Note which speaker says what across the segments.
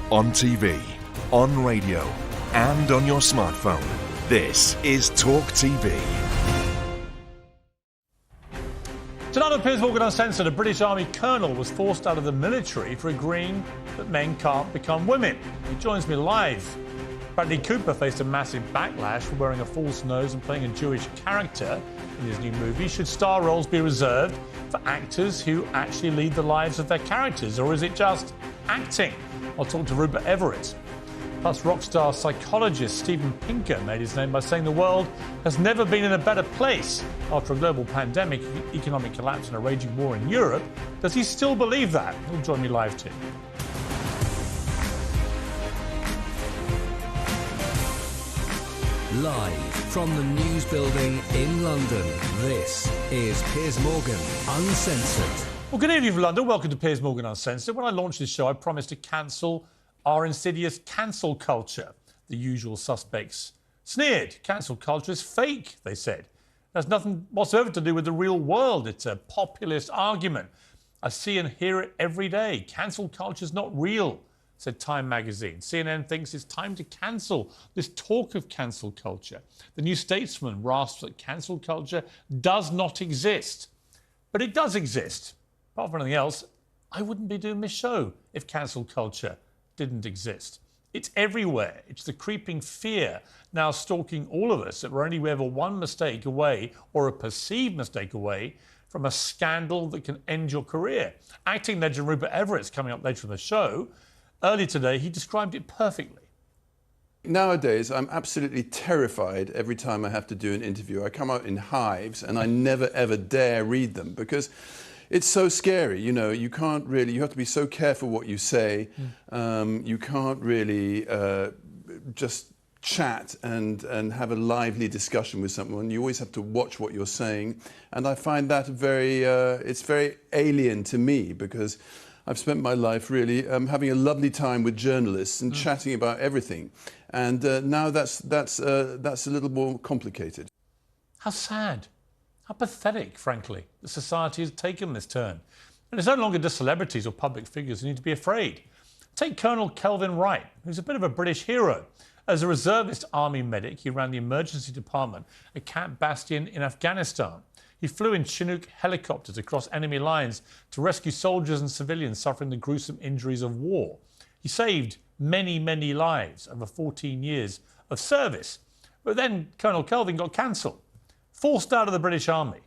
Speaker 1: on TV, on radio, and on your smartphone. This is TalkTV.
Speaker 2: Tonight on Piers Morgan Uncensored, a British Army colonel was forced out of the military for agreeing that men can't become women. He joins me live. Bradley Cooper faced a massive backlash for wearing a false nose and playing a Jewish character in his new movie. Should star roles be reserved for actors who actually lead the lives of their characters, or is it just acting? I'll talk to Rupert Everett. Plus, rock star psychologist Steven Pinker made his name by saying the world has never been in a better place after a global pandemic, economic collapse and a raging war in Europe. Does he still believe that? He'll join me live too.
Speaker 3: Live from the News Building in London, this is Piers Morgan Uncensored.
Speaker 2: Well, good evening from London. Welcome to Piers Morgan Uncensored. When I launched this show, I promised to cancel our insidious cancel culture. The usual suspects sneered. Cancel culture is fake, they said. It has nothing whatsoever to do with the real world. It's a populist argument. I see and hear it every day. Cancel culture is not real, said Time magazine. CNN thinks it's time to cancel this talk of cancel culture. The New Statesman rasps that cancel culture does not exist. But it does exist. Apart from anything else, I wouldn't be doing this show if cancel culture didn't exist. It's everywhere. It's the creeping fear now stalking all of us that we're only ever one mistake away, or a perceived mistake away, from a scandal that can end your career. Acting legend Rupert Everett's coming up later in the show. Earlier today, he described it perfectly.
Speaker 4: Nowadays, I'm absolutely terrified every time I have to do an interview. I come out in hives and I never ever dare read them because it's so scary. You know, you can't really, you have to be so careful what you say. You can't really just chat and have a lively discussion with someone. You always have to watch what you're saying. And I find that it's very alien to me because I've spent my life really having a lovely time with journalists and chatting about everything. And now that's a little more complicated.
Speaker 2: How sad. How pathetic, frankly, that society has taken this turn. And it's no longer just celebrities or public figures who need to be afraid. Take Colonel Kelvin Wright, who's a bit of a British hero. As a reservist army medic, he ran the emergency department at Camp Bastion in Afghanistan. He flew in Chinook helicopters across enemy lines to rescue soldiers and civilians suffering the gruesome injuries of war. He saved many, many lives over 14 years of service. But then Colonel Kelvin got cancelled. Forced out of the British Army.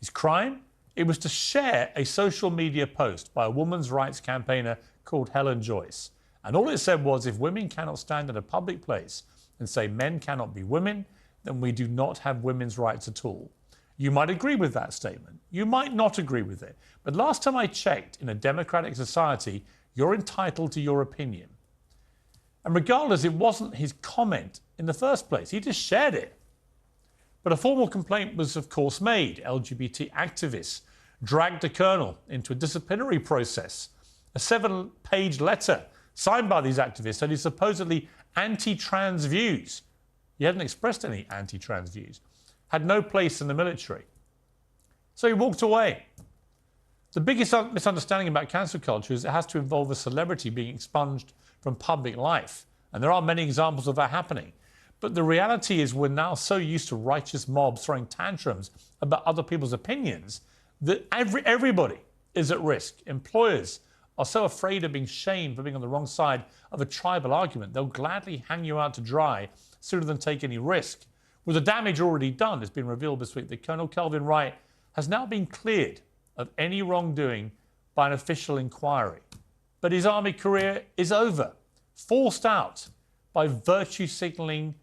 Speaker 2: His crime? It was to share a social media post by a women's rights campaigner called Helen Joyce. And all it said was, if women cannot stand in a public place and say men cannot be women, then we do not have women's rights at all. You might agree with that statement. You might not agree with it. But last time I checked, in a democratic society, you're entitled to your opinion. And regardless, it wasn't his comment in the first place. He just shared it. But a formal complaint was, of course, made. LGBT activists dragged the colonel into a disciplinary process. A 7-page letter signed by these activists said he's supposedly anti-trans views. He hadn't expressed any anti-trans views. Had no place in the military. So he walked away. The biggest misunderstanding about cancel culture is it has to involve a celebrity being expunged from public life. And there are many examples of that happening. But the reality is we're now so used to righteous mobs throwing tantrums about other people's opinions that everybody is at risk. Employers are so afraid of being shamed for being on the wrong side of a tribal argument, they'll gladly hang you out to dry sooner than take any risk. With the damage already done, it's been revealed this week that Colonel Kelvin Wright has now been cleared of any wrongdoing by an official inquiry. But his army career is over, forced out by virtue signalling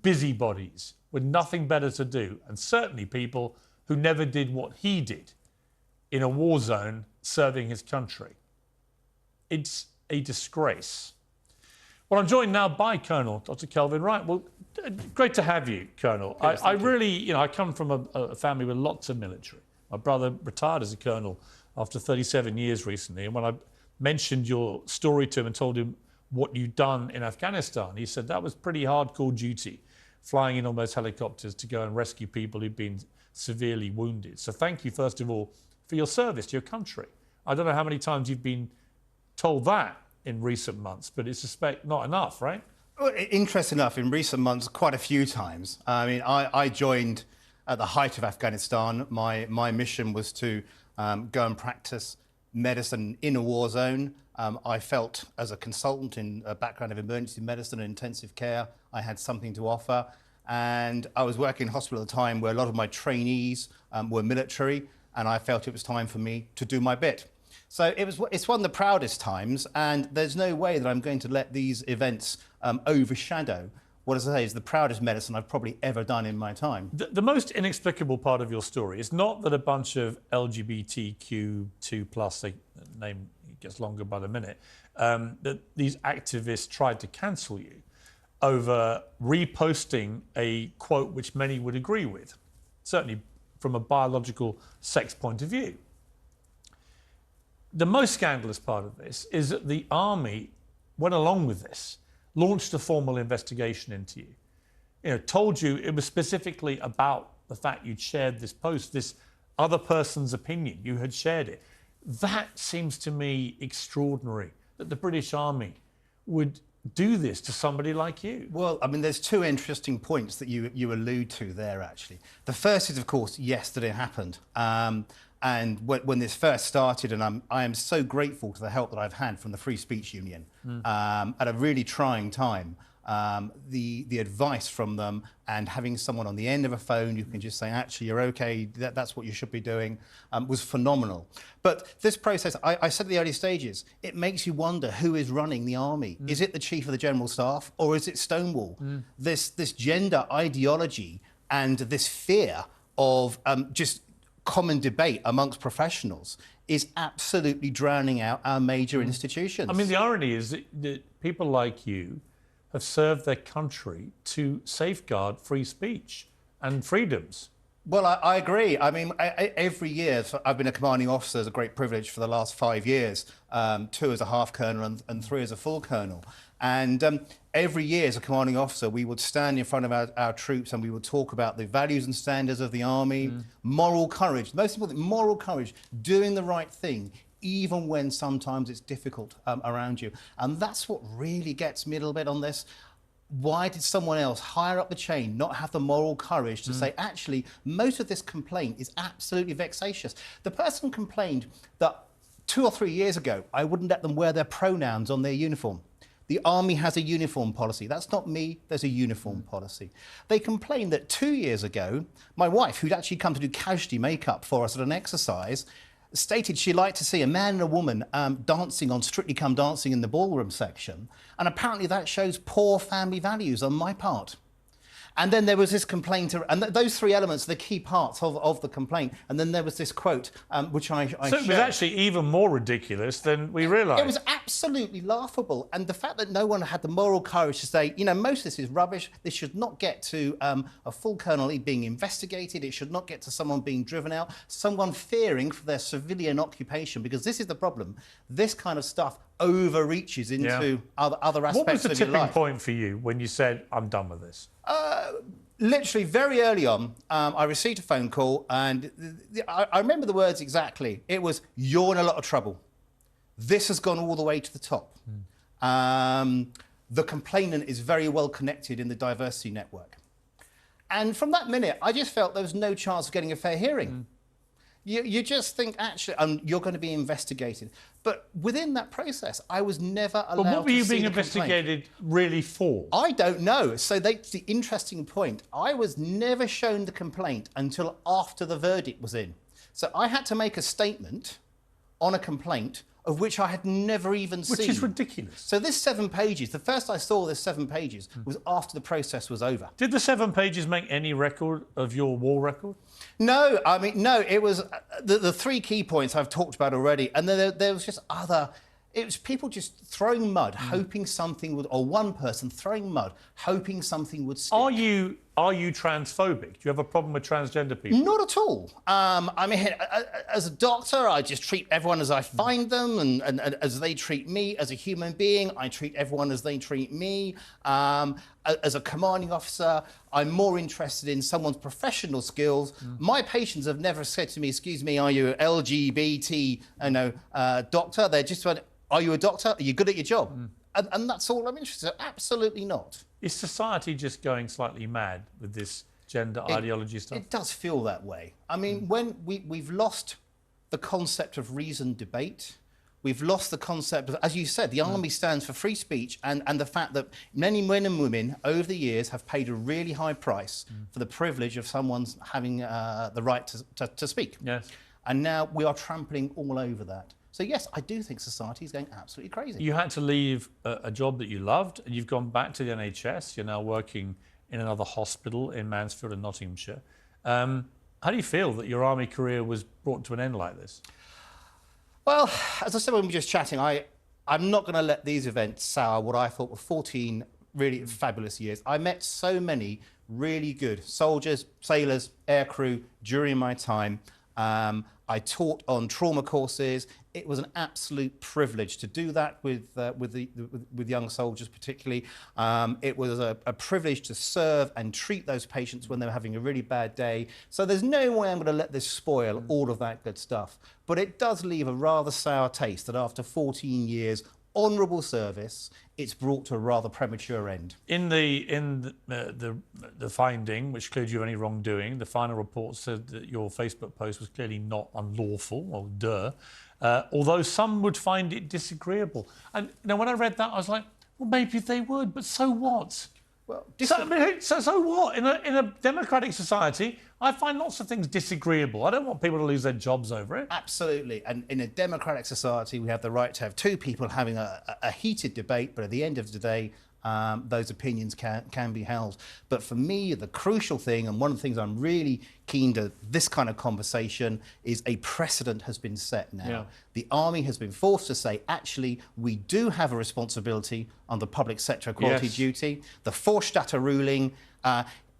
Speaker 2: busybodies with nothing better to do, and certainly people who never did what he did in a war zone serving his country. It's a disgrace. Well, I'm joined now by Colonel Dr. Kelvin Wright. Well, great to have you, Colonel.
Speaker 4: Yes,
Speaker 2: I really, I come from a family with lots of military. My brother retired as a colonel after 37 years recently, and when I mentioned your story to him and told him what you'd done in Afghanistan, he said that was pretty hardcore duty, flying in on those helicopters to go and rescue people who'd been severely wounded. So thank you, first of all, for your service to your country. I don't know how many times you've been told that in recent months, but I suspect not enough, right?
Speaker 5: Well, interesting enough, in recent months, quite a few times. I mean, I joined at the height of Afghanistan. My mission was to go and practice medicine in a war zone. I felt, as a consultant in a background of emergency medicine and intensive care, I had something to offer. And I was working in a hospital at the time where a lot of my trainees were military, and I felt it was time for me to do my bit. So it's one of the proudest times, and there's no way that I'm going to let these events overshadow what, as I say, is the proudest medicine I've probably ever done in my time.
Speaker 2: The most inexplicable part of your story is not that a bunch of LGBTQ2+, the name gets longer by the minute, that these activists tried to cancel you over reposting a quote which many would agree with, certainly from a biological sex point of view. The most scandalous part of this is that the army went along with this, launched a formal investigation into you, told you it was specifically about the fact you'd shared this post, this other person's opinion, you had shared it. That seems to me extraordinary, that the British Army would do this to somebody like you. Well,
Speaker 5: I mean, there's two interesting points that you allude to there, actually. The first is, of course, yesterday happened. And when this first started, and I am so grateful to the help that I've had from the Free Speech Union at a really trying time. The advice from them and having someone on the end of a phone who can just say, actually, you're okay, that's what you should be doing, was phenomenal. But this process, I said at the early stages, it makes you wonder who is running the army. Is it the Chief of the General Staff, or is it Stonewall? This gender ideology and this fear of just common debate amongst professionals is absolutely drowning out our major institutions.
Speaker 2: I mean, the irony is that people like you have served their country to safeguard free speech and freedoms.
Speaker 5: Well, I agree. I mean, every year, I've been a commanding officer, it's a great privilege for the last 5 years, 2 as a half colonel and 3 as a full colonel. And every year as a commanding officer, we would stand in front of our troops and we would talk about the values and standards of the army, moral courage, most important, moral courage, doing the right thing, even when sometimes it's difficult around you. And that's what really gets me a little bit on this. Why did someone else higher up the chain not have the moral courage to say, actually, most of this complaint is absolutely vexatious? The person complained that 2 or 3 years ago, I wouldn't let them wear their pronouns on their uniform. The army has a uniform policy. That's not me, there's a uniform policy. They complained that 2 years ago, my wife, who'd actually come to do casualty makeup for us at an exercise, stated she'd like to see a man and a woman dancing on Strictly Come Dancing in the ballroom section, and apparently that shows poor family values on my part. And then there was this complaint, and those 3 elements are the key parts of the complaint. And then there was this quote, which I shared.
Speaker 2: So it was actually even more ridiculous than we realised.
Speaker 5: It was absolutely laughable. And the fact that no one had the moral courage to say, most of this is rubbish. This should not get to a full colonel being investigated. It should not get to someone being driven out, someone fearing for their civilian occupation, because this is the problem. This kind of stuff overreaches into other aspects of your life. What was the
Speaker 2: tipping point for you when you said, I'm done with this?
Speaker 5: Literally very early on, I received a phone call, and I remember the words exactly. It was, you're in a lot of trouble. This has gone all the way to the top. The complainant is very well connected in the diversity network. And from that minute, I just felt there was no chance of getting a fair hearing. You just think, actually, you're going to be investigated. But within that process, I was never allowed to see the complaint.
Speaker 2: But what were you being investigated really for?
Speaker 5: I don't know. So that's the interesting point. I was never shown the complaint until after the verdict was in. So I had to make a statement on a complaint of which I had never even seen.
Speaker 2: Which is ridiculous.
Speaker 5: So this 7 pages, the first I saw this 7 pages was after the process was over.
Speaker 2: Did the 7 pages make any record of your war record?
Speaker 5: No, I mean, no, it was the 3 key points I've talked about already, and then there was just other. It was people just throwing mud, hoping something would, or one person throwing mud, hoping something would stick.
Speaker 2: Are you transphobic? Do you have a problem with transgender people?
Speaker 5: Not at all. I mean, as a doctor, I just treat everyone as I find them, and as they treat me. As a human being, I treat everyone as they treat me. As a commanding officer, I'm more interested in someone's professional skills. My patients have never said to me, "Excuse me, are you LGBT, doctor?" They're just like, "Are you a doctor? Are you good at your job?" And that's all I'm interested in. Absolutely not.
Speaker 2: Is society just going slightly mad with this gender ideology stuff?
Speaker 5: It does feel that way. I mean, when we've lost the concept of reasoned debate, we've lost the concept of, as you said, the army stands for free speech, and the fact that many men and women over the years have paid a really high price for the privilege of someone's having the right to speak.
Speaker 2: Yes.
Speaker 5: And now we are trampling all over that. So yes, I do think society is going absolutely crazy.
Speaker 2: You had to leave a job that you loved, and you've gone back to the NHS. You're now working in another hospital in Mansfield in Nottinghamshire. How do you feel that your army career was brought to an end like this?
Speaker 5: Well, as I said when we were just chatting, I'm not going to let these events sour what I thought were 14 really fabulous years. I met so many really good soldiers, sailors, aircrew during my time. I taught on trauma courses. It was an absolute privilege to do that with young soldiers, particularly. It was a privilege to serve and treat those patients when they were having a really bad day. So there's no way I'm going to let this spoil all of that good stuff. But it does leave a rather sour taste that after 14 years, honourable service, it's brought to a rather premature end.
Speaker 2: In the finding, which cleared you of any wrongdoing, the final report said that your Facebook post was clearly not unlawful, or although some would find it disagreeable. And when I read that, I was like, well, maybe they would, but so what?
Speaker 5: Well,
Speaker 2: so what? In a democratic society, I find lots of things disagreeable. I don't want people to lose their jobs over it.
Speaker 5: Absolutely. And in a democratic society, we have the right to have two people having a heated debate, but at the end of the day, those opinions can be held. But for me, the crucial thing, and one of the things I'm really keen to this kind of conversation, is a precedent has been set now.
Speaker 2: Yeah.
Speaker 5: The army has been forced to say, actually, we do have a responsibility on the public sector equality duty. The Vorstatter ruling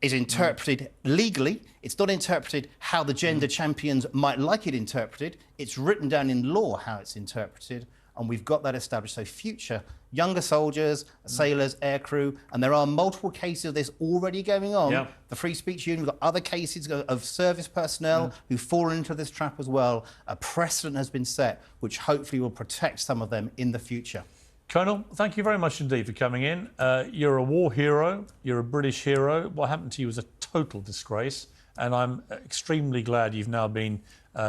Speaker 5: is interpreted legally. It's not interpreted how the gender champions might like it interpreted. It's written down in law how it's interpreted, and we've got that established. So future younger soldiers, sailors, aircrew, and there are multiple cases of this already going on.
Speaker 2: Yeah.
Speaker 5: The Free Speech Union, we've got other cases of service personnel who've fallen into this trap as well. A precedent has been set, which hopefully will protect some of them in the future.
Speaker 2: Colonel, thank you very much indeed for coming in. You're a war hero. You're a British hero. What happened to you was a total disgrace, and I'm extremely glad you've now been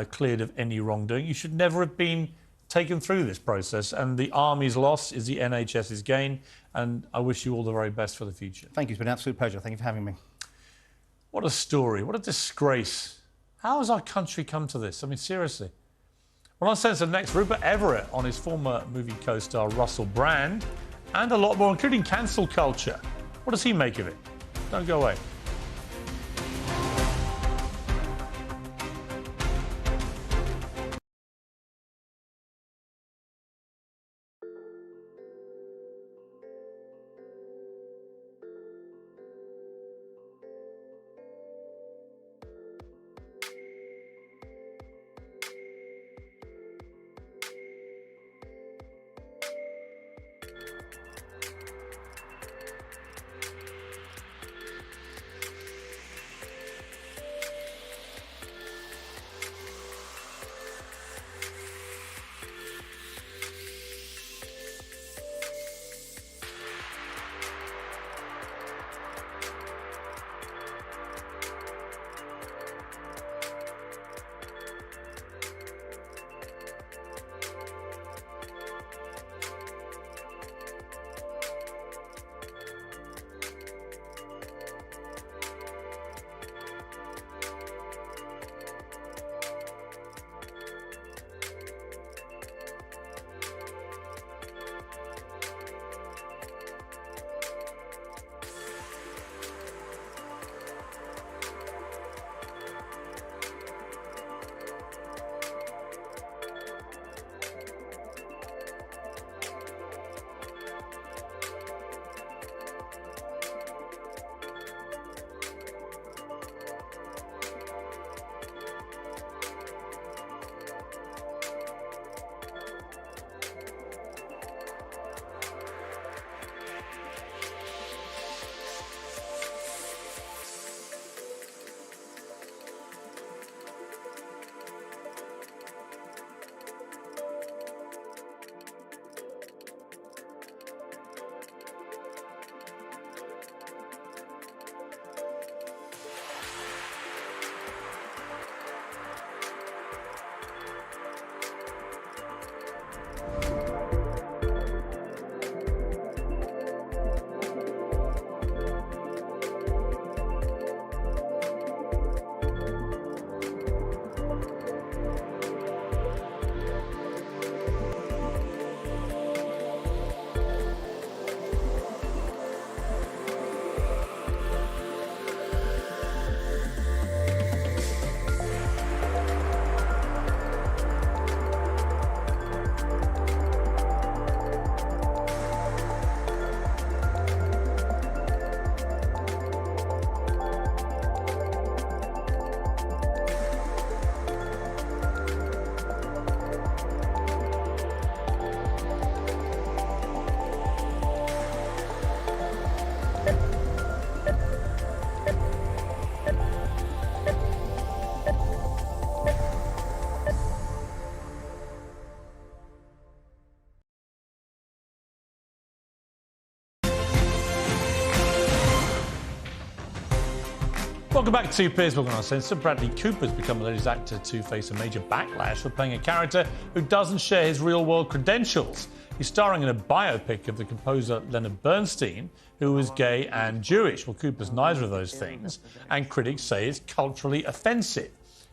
Speaker 2: cleared of any wrongdoing. You should never have been taken through this process, and the Army's loss is the NHS's gain, and I wish you all the very best for the future.
Speaker 5: Thank you. It's been an absolute pleasure. Thank you for having me.
Speaker 2: What a story. What a disgrace. How has our country come to this? I mean, seriously. Well, Uncensored next, Rupert Everett on his former movie co-star Russell Brand, and a lot more, including cancel culture. What does he make of it? Don't go away. Welcome back to Piers Morgan Uncensored. Bradley Cooper's become the latest actor to face a major backlash for playing a character who doesn't share his real-world credentials. He's starring in a biopic of the composer Leonard Bernstein, who was gay and Jewish. Well, Cooper's neither of those things, and critics say it's culturally offensive.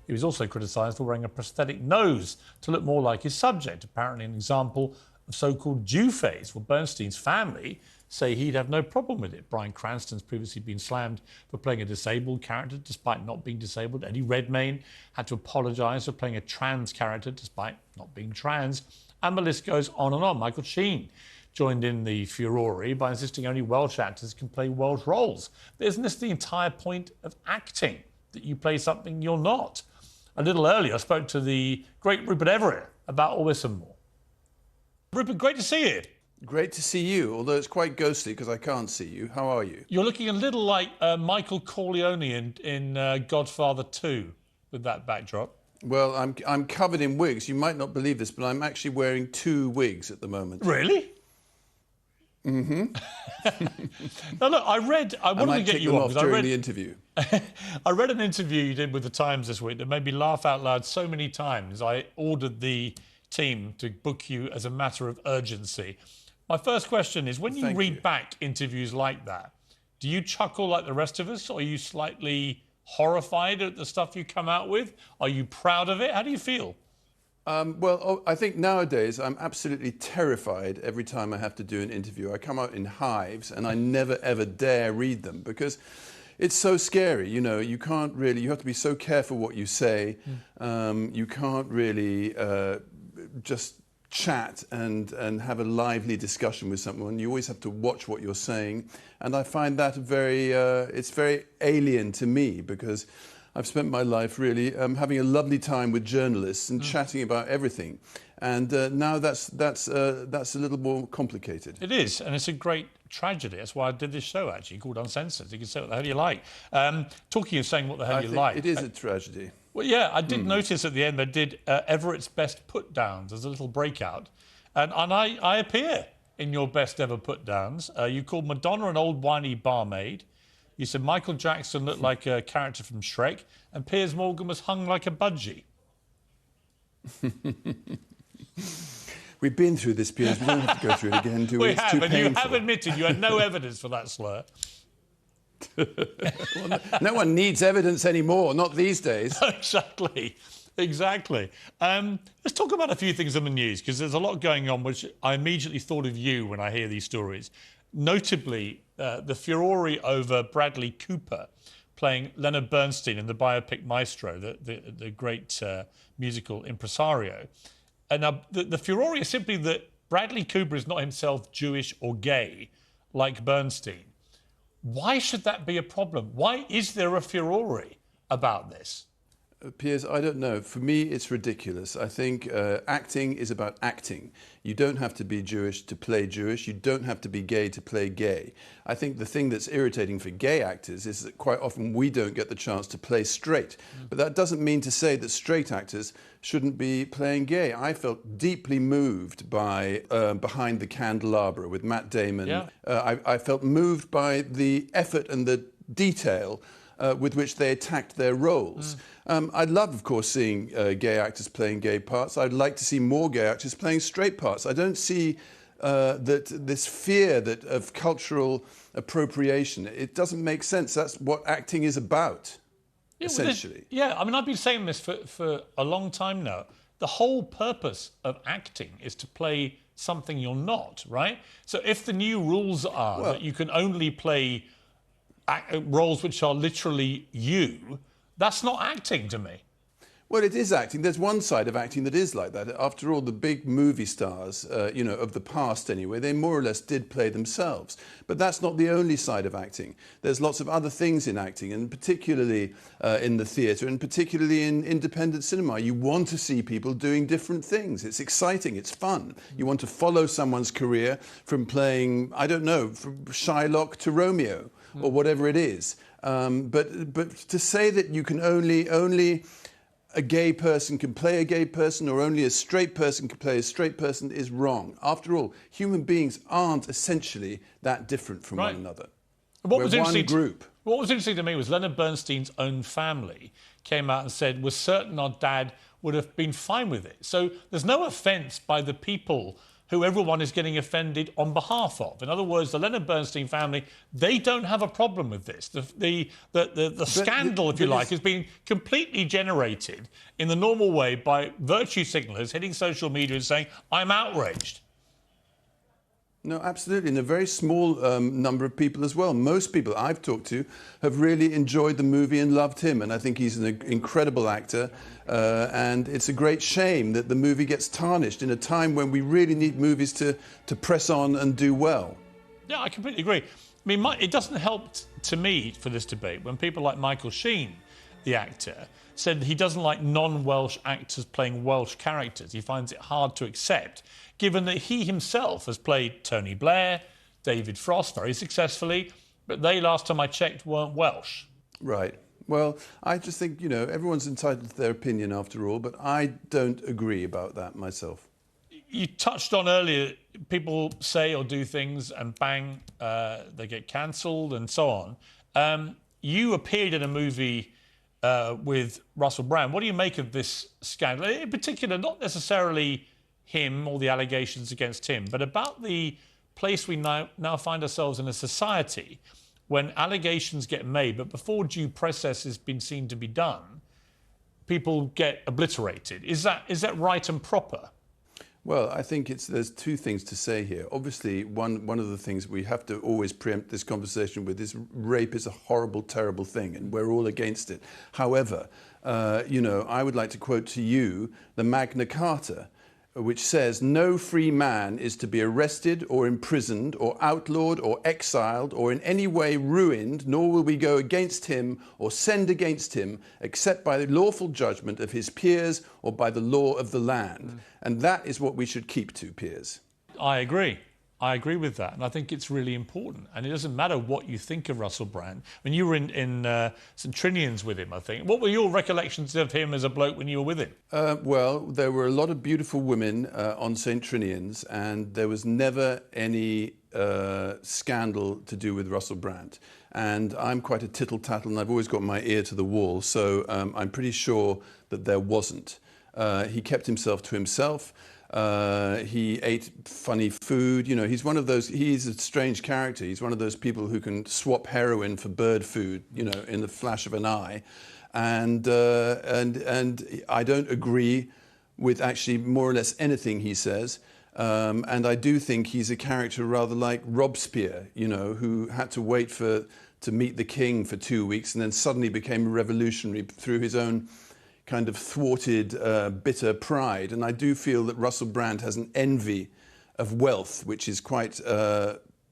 Speaker 2: He was also criticised for wearing a prosthetic nose to look more like his subject, apparently an example of so-called Jew face. Well, Bernstein's family say he'd have no problem with it. Bryan Cranston's previously been slammed for playing a disabled character despite not being disabled. Eddie Redmayne had to apologise for playing a trans character despite not being trans. And the list goes on and on. Michael Sheen joined in the furore by insisting only Welsh actors can play Welsh roles. But isn't this the entire point of acting, that you play something you're not? A little earlier, I spoke to the great Rupert Everett about all this and more. Rupert, great to see you.
Speaker 4: Great to see you, although it's quite ghostly because I can't see you. How are you?
Speaker 2: You're looking a little like Michael Corleone in Godfather 2 with that backdrop.
Speaker 4: Well, I'm covered in wigs. You might not believe this, but I'm actually wearing 2 wigs at the moment.
Speaker 2: Really? Mm-hmm. Now, look, I wanted to get you on
Speaker 4: during the interview.
Speaker 2: I read an interview you did with the Times this week that made me laugh out loud so many times. I ordered the team to book you as a matter of urgency. My first question is, when you read back interviews like that, do you chuckle like the rest of us, or are you slightly horrified at the stuff you come out with? Are you proud of it? How do you feel?
Speaker 4: Well, I think nowadays I'm absolutely terrified every time I have to do an interview. I come out in hives and I never ever dare read them because it's so scary. You know, you can't really, you have to be so careful what you say. You can't really just chat and have a lively discussion with someone. You always have to watch what you're saying. And I find that it's very alien to me because I've spent my life really having a lovely time with journalists and chatting about everything. And now that's a little more complicated.
Speaker 2: It is, and it's a great tragedy. That's why I did this show, actually, called Uncensored. You can say what the hell you like. Talking of saying what the hell you like.
Speaker 4: It is a tragedy.
Speaker 2: Well, yeah, I did notice at the end they did Everett's best put-downs as a little breakout. And I appear in your best ever put-downs. You called Madonna an old whiny barmaid. You said Michael Jackson looked like a character from Shrek, and Piers Morgan was hung like a budgie.
Speaker 4: We've been through this, Piers. We don't have to go through it again, do we?
Speaker 2: We have, and you have admitted you had no evidence for that slur.
Speaker 4: Well, no one needs evidence anymore, not these days.
Speaker 2: Exactly. Let's talk about a few things in the news, because there's a lot going on, which I immediately thought of you when I hear these stories. Notably, the furore over Bradley Cooper playing Leonard Bernstein in the biopic Maestro, the great musical impresario. And the furore is simply that Bradley Cooper is not himself Jewish or gay, like Bernstein. Why should that be a problem? Why is there a furore about this?
Speaker 4: Piers, I don't know. For me, it's ridiculous. I think acting is about acting. You don't have to be Jewish to play Jewish. You don't have to be gay to play gay. I think the thing that's irritating for gay actors is that quite often we don't get the chance to play straight. But that doesn't mean to say that straight actors shouldn't be playing gay. I felt deeply moved by Behind the Candelabra with Matt Damon.
Speaker 2: Yeah.
Speaker 4: I felt moved by the effort and the detail with which they attacked their roles. I'd love, of course, seeing gay actors playing gay parts. I'd like to see more gay actors playing straight parts. I don't see that this fear of cultural appropriation. It doesn't make sense. That's what acting is about, essentially.
Speaker 2: I mean, I've been saying this for a long time now. The whole purpose of acting is to play something you're not, right? So if the new rules are that you can only play roles which are literally you, that's not acting to me.
Speaker 4: Well, it is acting. There's one side of acting that is like that. After all, the big movie stars, of the past anyway, they more or less did play themselves. But that's not the only side of acting. There's lots of other things in acting, and particularly in the theatre, and particularly in independent cinema. You want to see people doing different things. It's exciting. It's fun. You want to follow someone's career from playing, I don't know, from Shylock to Romeo, or whatever it is. But to say that you can only a gay person can play a gay person, or only a straight person can play a straight person, is wrong. After all, human beings aren't essentially that different from one another.
Speaker 2: What
Speaker 4: We're
Speaker 2: was
Speaker 4: one
Speaker 2: interesting
Speaker 4: group.
Speaker 2: What was interesting to me was Leonard Bernstein's own family came out and said, we're certain our dad would have been fine with it. So there's no offence by the people who everyone is getting offended on behalf of. In other words, the Leonard Bernstein family, they don't have a problem with this. The scandal, if you like, has been completely generated in the normal way by virtue signallers hitting social media and saying, I'm outraged.
Speaker 4: No, absolutely, and a very small number of people as well. Most people I've talked to have really enjoyed the movie and loved him, and I think he's an incredible actor. And it's a great shame that the movie gets tarnished in a time when we really need movies to press on and do well.
Speaker 2: Yeah, I completely agree. I mean, it doesn't help to me for this debate when people like Michael Sheen, the actor, said he doesn't like non-Welsh actors playing Welsh characters. He finds it hard to accept, given that he himself has played Tony Blair, David Frost very successfully, but they, last time I checked, weren't Welsh.
Speaker 4: Right. Well, I just think, you know, everyone's entitled to their opinion after all, but I don't agree about that myself.
Speaker 2: You touched on earlier, people say or do things and bang, they get cancelled and so on. You appeared in a movie with Russell Brand. What do you make of this scandal? In particular, not necessarily him or the allegations against him, but about the place we now find ourselves in a society when allegations get made, but before due process has been seen to be done, people get obliterated. Is that right and proper?
Speaker 4: Well, I think there's two things to say here. Obviously, one of the things we have to always preempt this conversation with is rape is a horrible, terrible thing, and we're all against it. However, you know, I would like to quote to you the Magna Carta, which says no free man is to be arrested or imprisoned or outlawed or exiled or in any way ruined, nor will we go against him or send against him except by the lawful judgment of his peers or by the law of the land. And that is what we should keep to, Piers.
Speaker 2: I agree. I agree with that, and I think it's really important. And it doesn't matter what you think of Russell Brand. When you were in St Trinian's with him, I think. What were your recollections of him as a bloke when you were with him?
Speaker 4: Well, there were a lot of beautiful women on St Trinian's, and there was never any scandal to do with Russell Brand. And I'm quite a tittle-tattle, and I've always got my ear to the wall, so I'm pretty sure that there wasn't. He kept himself to himself. He ate funny food. You know, he's one of those, he's a strange character. He's one of those people who can swap heroin for bird food, you know, in the flash of an eye. And I don't agree with actually more or less anything he says. And I do think he's a character rather like Robespierre, you know, who had to wait to meet the king for 2 weeks and then suddenly became a revolutionary through his own kind of thwarted, bitter pride. And I do feel that Russell Brand has an envy of wealth, which is quite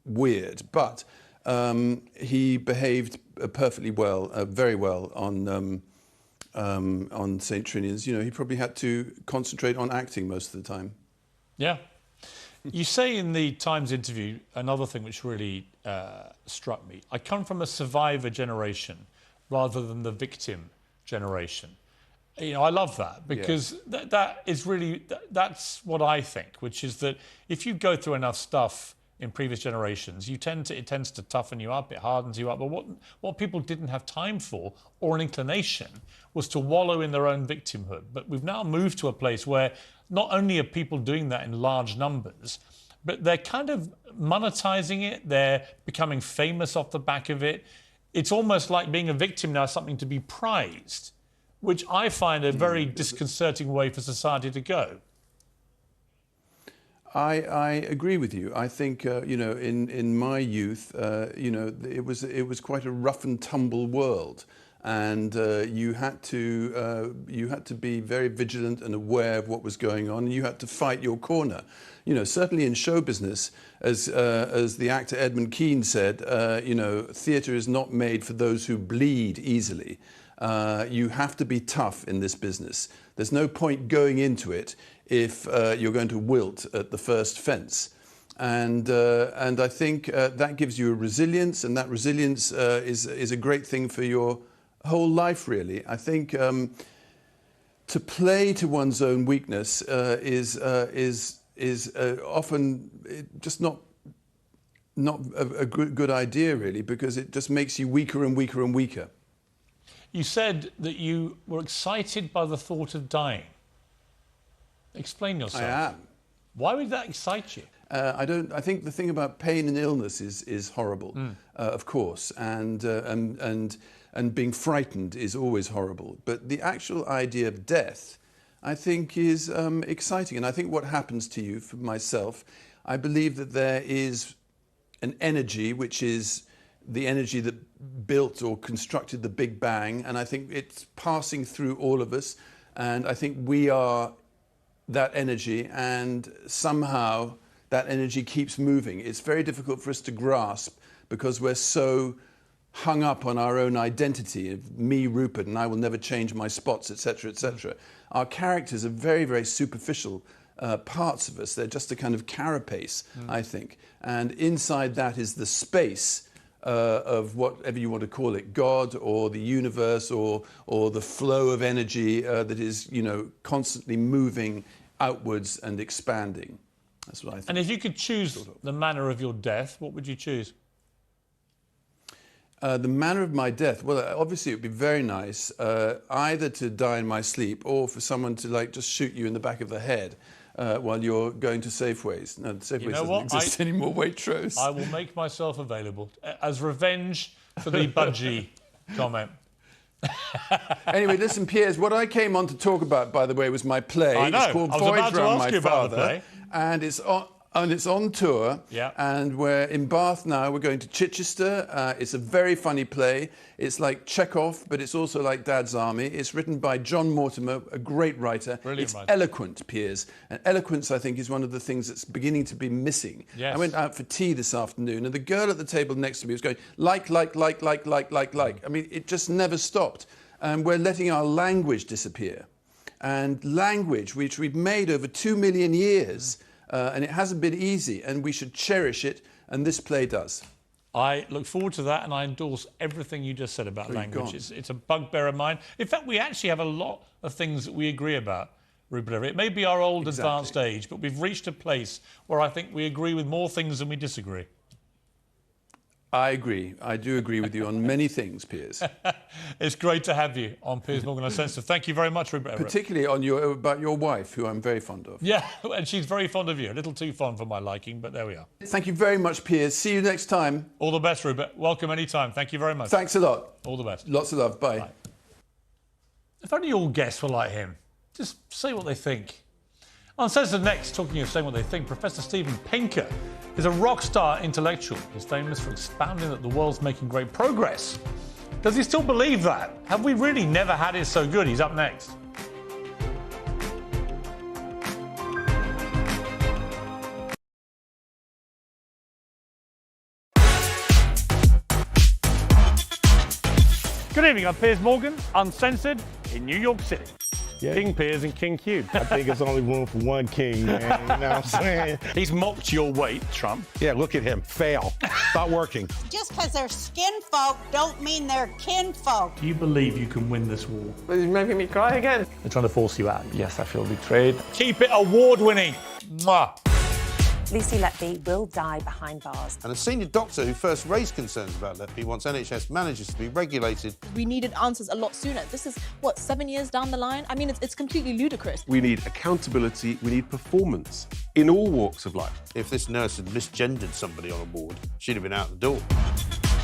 Speaker 4: weird. But he behaved perfectly well, very well on St Trinian's. You know, he probably had to concentrate on acting most of the time. Yeah.
Speaker 2: You say in the Times interview another thing which really struck me. I come from a survivor generation rather than the victim generation. You know, I love that because that is really, that's what I think, which is that if you go through enough stuff in previous generations, it tends to toughen you up, it hardens you up. But what people didn't have time for or an inclination was to wallow in their own victimhood. But we've now moved to a place where not only are people doing that in large numbers, but they're kind of monetizing it. They're becoming famous off the back of it. It's almost like being a victim now is something to be prized, which I find a very disconcerting way for society to go.
Speaker 4: I agree with you. I think you know, in my youth, you know, it was quite a rough and tumble world, and you had to be very vigilant and aware of what was going on. And you had to fight your corner. You know, certainly in show business, as the actor Edmund Kean said, you know, theatre is not made for those who bleed easily. You have to be tough in this business. There's no point going into it if you're going to wilt at the first fence. And I think that gives you a resilience, and that resilience is a great thing for your whole life, really. I think to play to one's own weakness is often just not not a good idea, really, because it just makes you weaker and weaker and weaker.
Speaker 2: You said that you were excited by the thought of dying. Explain yourself.
Speaker 4: I am.
Speaker 2: Why would that excite you?
Speaker 4: I think the thing about pain and illness is horrible, of course, and being frightened is always horrible. But the actual idea of death, I think, is exciting. And I think what happens to you, for myself, I believe that there is an energy which is the energy that built or constructed the Big Bang, and I think it's passing through all of us, and I think we are that energy, and somehow that energy keeps moving. It's very difficult for us to grasp because we're so hung up on our own identity of me, Rupert, and I will never change my spots, etc., etc. Our characters are very, very superficial parts of us. They're just a kind of carapace, I think. And inside that is the space of whatever you want to call it, God or the universe or the flow of energy that is, constantly moving outwards and expanding. That's what I think.
Speaker 2: And if you could choose the manner of your death, what would you choose?
Speaker 4: The manner of my death, well, obviously it would be very nice either to die in my sleep or for someone to just shoot you in the back of the head while you're going to Safeways. No, Safeways doesn't exist anymore, Waitrose.
Speaker 2: I will make myself available as revenge for the budgie comment.
Speaker 4: Anyway, listen, Piers, what I came on to talk about, by the way, was my play.
Speaker 2: I know.
Speaker 4: It's called
Speaker 2: I was
Speaker 4: Voyage
Speaker 2: about to
Speaker 4: Around
Speaker 2: ask
Speaker 4: My
Speaker 2: you about the
Speaker 4: Father,
Speaker 2: play.
Speaker 4: and it's on tour.
Speaker 2: Yeah.
Speaker 4: And we're in Bath now. We're going to Chichester. It's a very funny play. It's like Chekhov, but it's also like Dad's Army. It's written by John Mortimer, a great writer.
Speaker 2: Brilliant
Speaker 4: it's
Speaker 2: writer.
Speaker 4: eloquent, Piers. And eloquence, I think, is one of the things that's beginning to be missing.
Speaker 2: Yes.
Speaker 4: I went out for tea this afternoon, and the girl at the table next to me was going, like. I mean, it just never stopped. And we're letting our language disappear. And language, which we've made over 2 million years, and it hasn't been easy, and we should cherish it, and this play does.
Speaker 2: I look forward to that, and I endorse everything you just said about language. It's a bugbear of mine. In fact, we actually have a lot of things that we agree about, Rupert Everett. It may be our old advanced age, but we've reached a place where I think we agree with more things than we disagree.
Speaker 4: I agree. I do agree with you on many things, Piers.
Speaker 2: It's great to have you on Piers Morgan Uncensored. Thank you very much, Rupert Everett.
Speaker 4: Particularly on about your wife, who I'm very fond of.
Speaker 2: Yeah, and she's very fond of you. A little too fond for my liking, but there we are.
Speaker 4: Thank you very much, Piers. See you next time.
Speaker 2: All the best, Rupert. Welcome anytime. Thank you very much.
Speaker 4: Thanks a lot.
Speaker 2: All the best.
Speaker 4: Lots of love. Bye.
Speaker 2: Bye. If only all guests were like him. Just say what they think. Uncensored next, talking of saying what they think, Professor Steven Pinker is a rock star intellectual. He's famous for expounding that the world's making great progress. Does he still believe that? Have we really never had it so good? He's up next. Good evening, I'm Piers Morgan, Uncensored in New York City.
Speaker 6: Yeah.
Speaker 2: King Piers and King Q.
Speaker 6: I think it's only room for one king, man. You know what I'm saying?
Speaker 2: He's mocked your weight, Trump.
Speaker 6: Yeah, look at him. Fail. Stop working.
Speaker 7: Just because they're skin folk don't mean they're kin folk.
Speaker 2: Do you believe you can win this war?
Speaker 8: He's making me cry again.
Speaker 2: They're trying to force you out.
Speaker 8: Yes, I feel betrayed.
Speaker 2: Keep it award-winning. Mwah.
Speaker 9: Lucy Letby will die behind bars.
Speaker 10: And a senior doctor who first raised concerns about Letby wants NHS managers to be regulated.
Speaker 11: We needed answers a lot sooner. This is, 7 years down the line? I mean, it's completely ludicrous.
Speaker 12: We need accountability, we need performance in all walks of life.
Speaker 10: If this nurse had misgendered somebody on a ward, she'd have been out the door.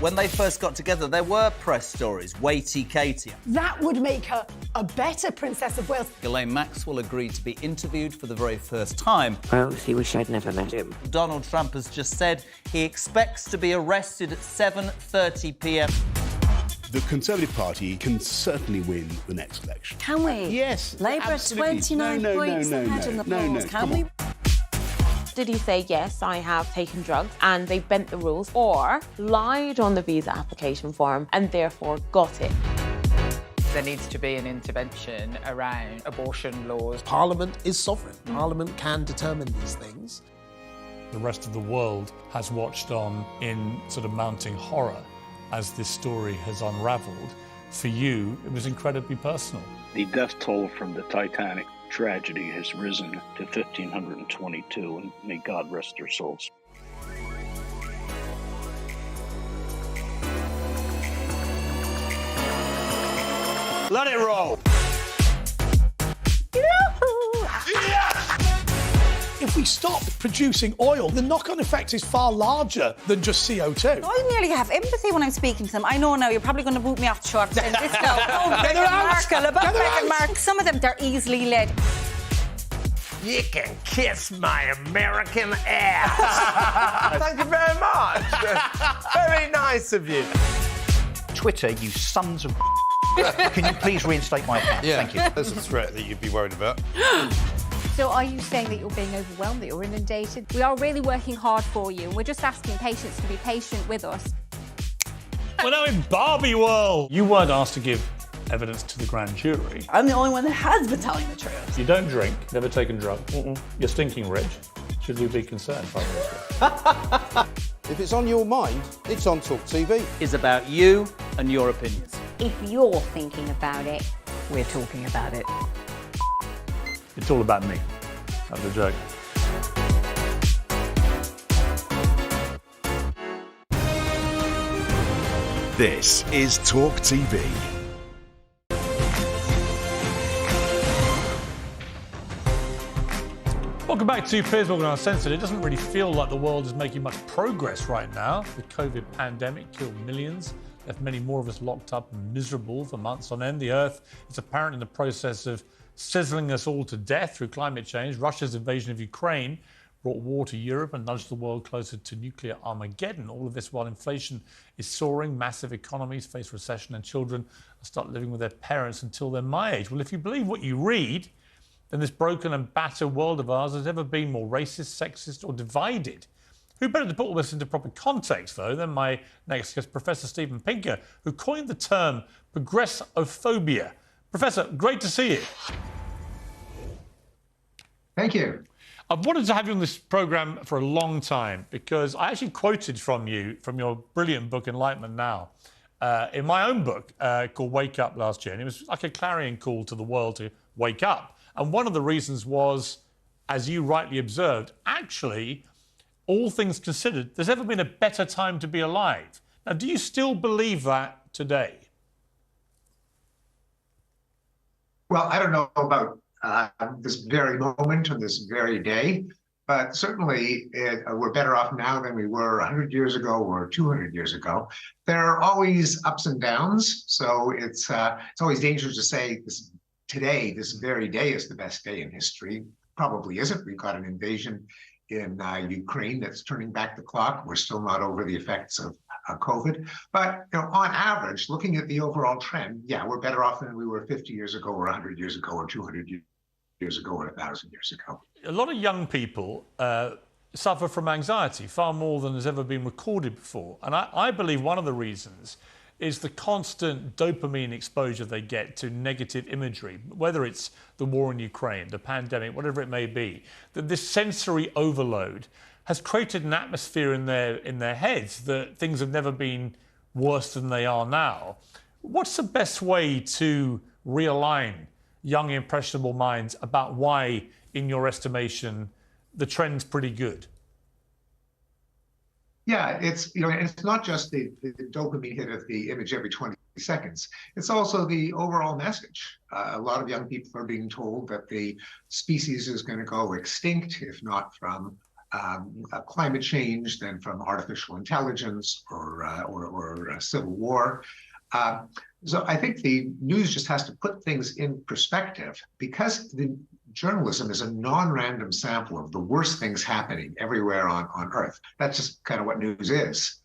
Speaker 13: When they first got together, there were press stories, weighty Katie.
Speaker 14: That would make her a better Princess of Wales.
Speaker 13: Ghislaine Maxwell agreed to be interviewed for the very first time.
Speaker 9: I honestly wish I'd never met him.
Speaker 13: Donald Trump has just said he expects to be arrested at 7:30 p.m.
Speaker 15: The Conservative Party can certainly win the next election.
Speaker 9: Can we?
Speaker 15: Yes,
Speaker 9: Labour
Speaker 15: absolutely.
Speaker 9: 29 points ahead in the polls. Can we?
Speaker 11: Did he say, yes, I have taken drugs and they bent the rules, or lied on the visa application form and therefore got it?
Speaker 16: There needs to be an intervention around abortion laws.
Speaker 17: Parliament is sovereign. Parliament can determine these things.
Speaker 2: The rest of the world has watched on in sort of mounting horror as this story has unravelled. For you, it was incredibly personal.
Speaker 18: The death toll from the Titanic tragedy has risen to 1,522, and may God rest their souls.
Speaker 6: Let it roll.
Speaker 17: If we stop producing oil, the knock-on effect is far larger than just CO2.
Speaker 7: I nearly have empathy when I'm speaking to them. I know now you're probably going to boot me off the short saying this now. Oh, Meghan Markle, about Meghan Markle. Some of them, they're easily led.
Speaker 6: You can kiss my American ass. Thank you very much. Very nice of you.
Speaker 19: Twitter, you sons of... Can you please reinstate my account?
Speaker 10: Yeah,
Speaker 19: Thank you.
Speaker 10: There's a threat that you'd be worried about.
Speaker 20: So are you saying that you're being overwhelmed, that you're inundated? We are really working hard for you, and we're just asking patients to be patient with us.
Speaker 2: We're now in Barbie world. You weren't asked to give evidence to the grand jury.
Speaker 7: I'm the only one that has been telling the truth.
Speaker 2: You don't drink, never taken drugs. You're stinking rich. Should we be concerned, Prime Minister?
Speaker 10: If it's on your mind, it's on TalkTV.
Speaker 13: Is about you and your opinions.
Speaker 20: If you're thinking about it, we're talking about it.
Speaker 2: It's all about me. That was a joke.
Speaker 1: This is TalkTV.
Speaker 2: Welcome back to Piers Morgan Uncensored. It doesn't really feel like the world is making much progress right now. The COVID pandemic killed millions, left many more of us locked up and miserable for months on end. The Earth is apparently in the process of sizzling us all to death through climate change. Russia's invasion of Ukraine brought war to Europe and nudged the world closer to nuclear Armageddon. All of this while inflation is soaring, massive economies face recession, and children start living with their parents until they're my age. Well, if you believe what you read, then this broken and battered world of ours has never been more racist, sexist or divided. Who better to put all this into proper context, though, than my next guest, Professor Steven Pinker, who coined the term progressophobia. Professor, great to see you.
Speaker 21: Thank you.
Speaker 2: I've wanted to have you on this programme for a long time because I actually quoted from you, from your brilliant book, Enlightenment Now, in my own book called Wake Up last year. And it was like a clarion call to the world to wake up. And one of the reasons was, as you rightly observed, actually, all things considered, there's never been a better time to be alive. Now, do you still believe that today?
Speaker 21: Well, I don't know about this very moment or this very day, but certainly we're better off now than we were 100 years ago or 200 years ago. There are always ups and downs, so it's always dangerous to say today, this very day is the best day in history. Probably isn't. We've got an invasion in Ukraine that's turning back the clock. We're still not over the effects of COVID. But on average, looking at the overall trend, yeah, we're better off than we were 50 years ago or 100 years ago or 200 years ago or 1,000 years ago.
Speaker 2: A lot of young people suffer from anxiety, far more than has ever been recorded before. And I believe one of the reasons is the constant dopamine exposure they get to negative imagery, whether it's the war in Ukraine, the pandemic, whatever it may be, that this sensory overload has created an atmosphere in their heads that things have never been worse than they are now. What's the best way to realign young, impressionable minds about why, in your estimation, the trend's pretty good?
Speaker 21: Yeah, it's not just the dopamine hit of the image every 20 seconds. It's also the overall message. A lot of young people are being told that the species is going to go extinct, if not from climate change, then from artificial intelligence or civil war. So I think the news just has to put things in perspective, because the journalism is a non-random sample of the worst things happening everywhere on Earth. That's just kind of what news is.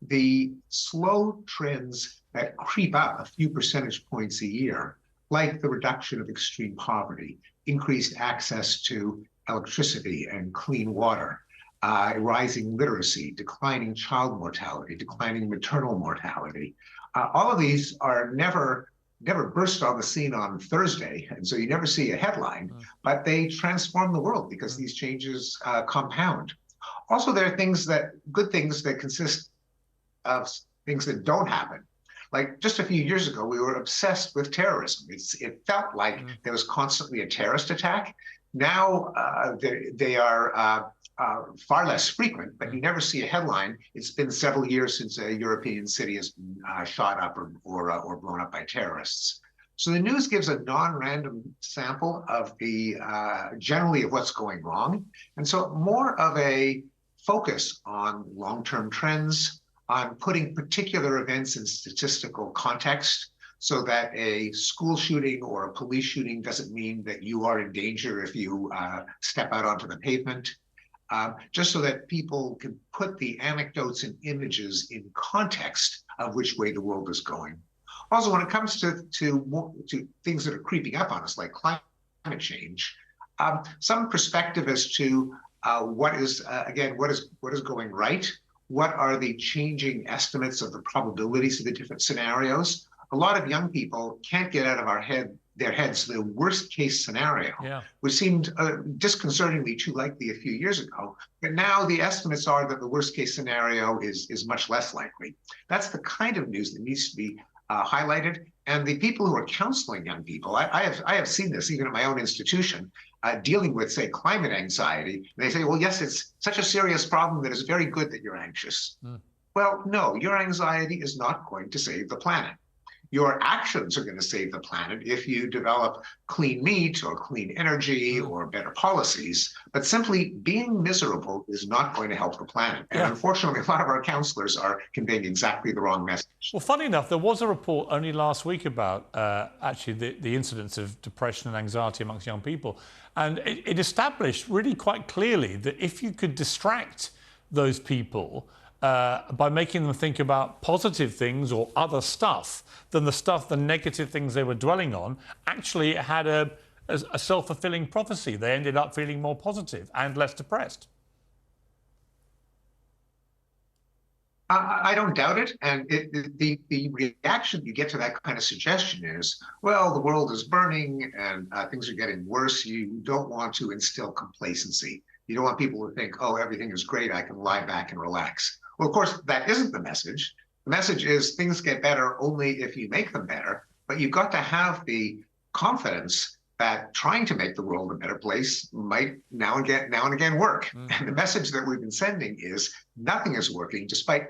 Speaker 21: The slow trends that creep up a few percentage points a year, like the reduction of extreme poverty, increased access to electricity and clean water, rising literacy, declining child mortality, declining maternal mortality. All of these are never burst on the scene on Thursday, and so you never see a headline, but they transform the world because these changes compound. Also, there are good things that consist of things that don't happen. Like just a few years ago, we were obsessed with terrorism. It felt like there was constantly a terrorist attack. Now they are far less frequent, but you never see a headline. It's been several years since a European city has been shot up or blown up by terrorists. So the news gives a non-random sample of the generally of what's going wrong, and so more of a focus on long-term trends, on putting particular events in statistical context, so that a school shooting or a police shooting doesn't mean that you are in danger if you step out onto the pavement. Just so that people can put the anecdotes and images in context of which way the world is going. Also, when it comes to things that are creeping up on us, like climate change, some perspective as to what is going right, what are the changing estimates of the probabilities of the different scenarios. A lot of young people can't get out of their heads the worst case scenario, which seemed disconcertingly too likely a few years ago. But now the estimates are that the worst case scenario is much less likely. That's the kind of news that needs to be highlighted. And the people who are counseling young people, I have seen this even at my own institution, dealing with, say, climate anxiety. And they say, well, yes, it's such a serious problem that it's very good that you're anxious. Well, no, your anxiety is not going to save the planet. Your actions are going to save the planet if you develop clean meat or clean energy or better policies. But simply being miserable is not going to help the planet. And unfortunately, a lot of our counselors are conveying exactly the wrong message.
Speaker 2: Well, funny enough, there was a report only last week about actually the incidence of depression and anxiety amongst young people. And it established really quite clearly that if you could distract those people by making them think about positive things or other stuff than the negative things they were dwelling on, actually it had a self-fulfilling prophecy. They ended up feeling more positive and less depressed.
Speaker 21: I don't doubt it. And the reaction you get to that kind of suggestion is, well, the world is burning and things are getting worse. You don't want to instill complacency. You don't want people to think, oh, everything is great, I can lie back and relax. Well, of course, that isn't the message. The message is things get better only if you make them better, but you've got to have the confidence that trying to make the world a better place might now and again work. And the message that we've been sending is nothing is working, despite